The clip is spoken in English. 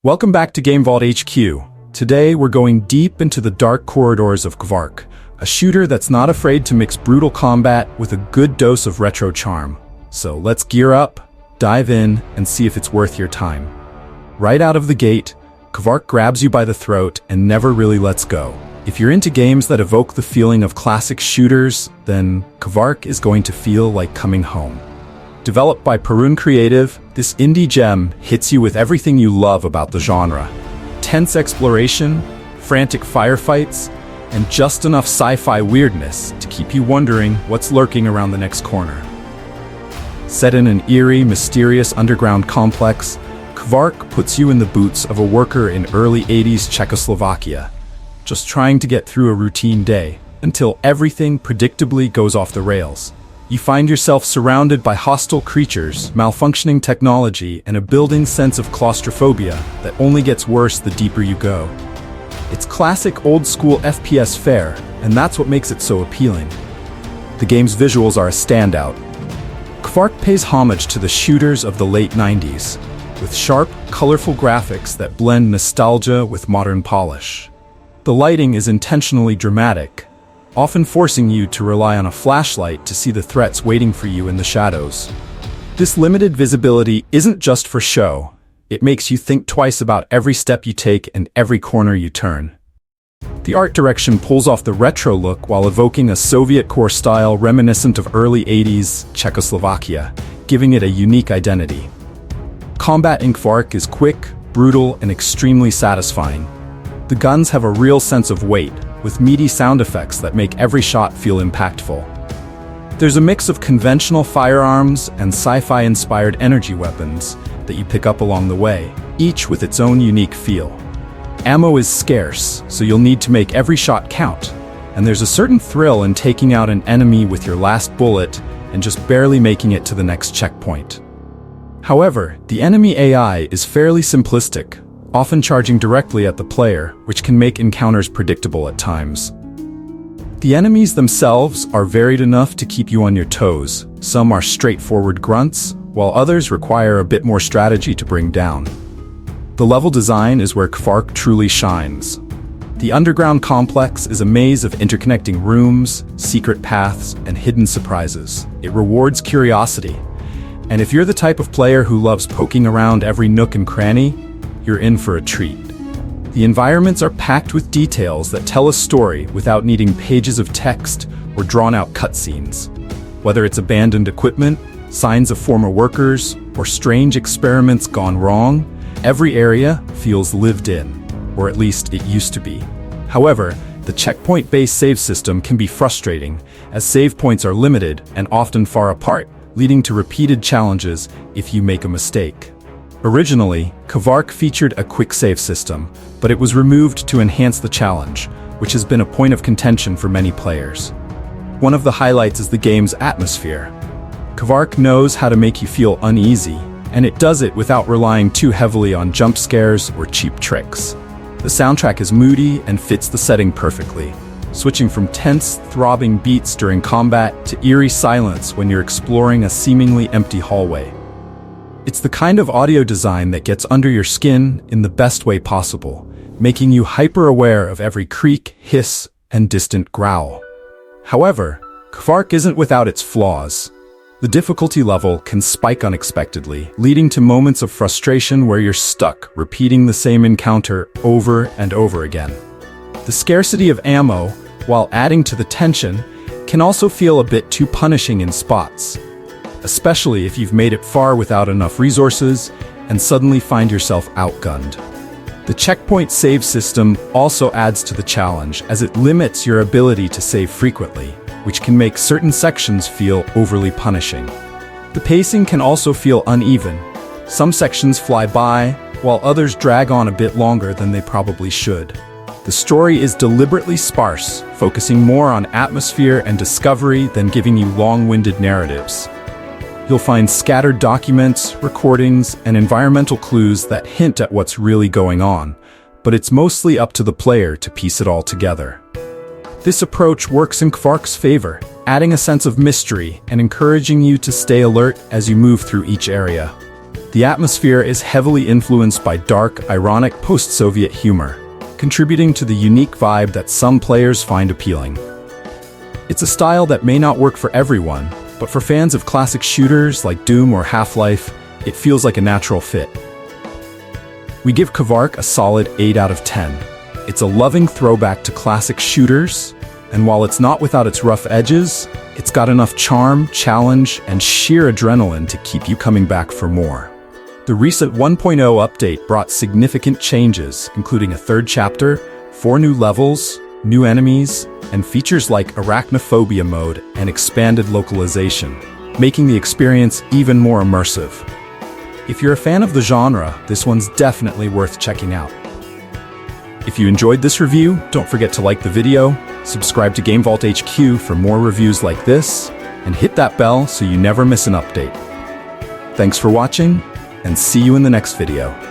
Welcome back to GameVault HQ. Today we're going deep into the dark corridors of Kvark, a shooter that's not afraid to mix brutal combat with a good dose of retro charm. So let's gear up, dive in, and see if it's worth your time. Right out of the gate, Kvark grabs you by the throat and never really lets go. If you're into games that evoke the feeling of classic shooters, then Kvark is going to feel like coming home. Developed by Perun Creative, this indie gem hits you with everything you love about the genre. Tense exploration, frantic firefights, and just enough sci-fi weirdness to keep you wondering what's lurking around the next corner. Set in an eerie, mysterious underground complex, Kvark puts you in the boots of a worker in early 80s Czechoslovakia, just trying to get through a routine day, until everything predictably goes off the rails. You find yourself surrounded by hostile creatures, malfunctioning technology, and a building sense of claustrophobia that only gets worse the deeper you go. It's classic old-school FPS fare, and that's what makes it so appealing. The game's visuals are a standout. Kvark pays homage to the shooters of the late 90s, with sharp, colorful graphics that blend nostalgia with modern polish. The lighting is intentionally dramatic, often forcing you to rely on a flashlight to see the threats waiting for you in the shadows. This limited visibility isn't just for show. It makes you think twice about every step you take and every corner you turn. The art direction pulls off the retro look while evoking a Sovietcore style reminiscent of early 80s Czechoslovakia, giving it a unique identity. Combat in Kvark is quick, brutal, and extremely satisfying. The guns have a real sense of weight, with meaty sound effects that make every shot feel impactful. There's a mix of conventional firearms and sci-fi-inspired energy weapons that you pick up along the way, each with its own unique feel. Ammo is scarce, so you'll need to make every shot count, and there's a certain thrill in taking out an enemy with your last bullet and just barely making it to the next checkpoint. However, the enemy AI is fairly simplistic, often charging directly at the player, which can make encounters predictable at times. The enemies themselves are varied enough to keep you on your toes. Some are straightforward grunts, while others require a bit more strategy to bring down. The level design is where Kvark truly shines. The underground complex is a maze of interconnecting rooms, secret paths, and hidden surprises. It rewards curiosity. And if you're the type of player who loves poking around every nook and cranny, you're in for a treat. The environments are packed with details that tell a story without needing pages of text or drawn-out cutscenes. Whether it's abandoned equipment, signs of former workers, or strange experiments gone wrong, every area feels lived in, or at least it used to be. However, the checkpoint-based save system can be frustrating, as save points are limited and often far apart, leading to repeated challenges if you make a mistake. Originally, Kvark featured a quick save system, but it was removed to enhance the challenge, which has been a point of contention for many players. One of the highlights is the game's atmosphere. Kvark knows how to make you feel uneasy, and it does it without relying too heavily on jump scares or cheap tricks. The soundtrack is moody and fits the setting perfectly, switching from tense, throbbing beats during combat to eerie silence when you're exploring a seemingly empty hallway. It's the kind of audio design that gets under your skin in the best way possible, making you hyper-aware of every creak, hiss, and distant growl. However, Kvark isn't without its flaws. The difficulty level can spike unexpectedly, leading to moments of frustration where you're stuck, repeating the same encounter over and over again. The scarcity of ammo, while adding to the tension, can also feel a bit too punishing in spots, especially if you've made it far without enough resources and suddenly find yourself outgunned. The checkpoint save system also adds to the challenge as it limits your ability to save frequently, which can make certain sections feel overly punishing. The pacing can also feel uneven. Some sections fly by, while others drag on a bit longer than they probably should. The story is deliberately sparse, focusing more on atmosphere and discovery than giving you long-winded narratives. You'll find scattered documents, recordings, and environmental clues that hint at what's really going on, but it's mostly up to the player to piece it all together. This approach works in Kvark's favor, adding a sense of mystery and encouraging you to stay alert as you move through each area. The atmosphere is heavily influenced by dark, ironic post-Soviet humor, contributing to the unique vibe that some players find appealing. It's a style that may not work for everyone, but for fans of classic shooters like Doom or Half-Life, it feels like a natural fit. We give Kvark a solid 8 out of 10. It's a loving throwback to classic shooters, and while it's not without its rough edges, it's got enough charm, challenge, and sheer adrenaline to keep you coming back for more. The recent 1.0 update brought significant changes, including a third chapter, 4 new levels, new enemies, and features like arachnophobia mode and expanded localization, making the experience even more immersive. If you're a fan of the genre, this one's definitely worth checking out. If you enjoyed this review, don't forget to like the video, subscribe to GameVault HQ for more reviews like this, and hit that bell so you never miss an update. Thanks for watching, and see you in the next video.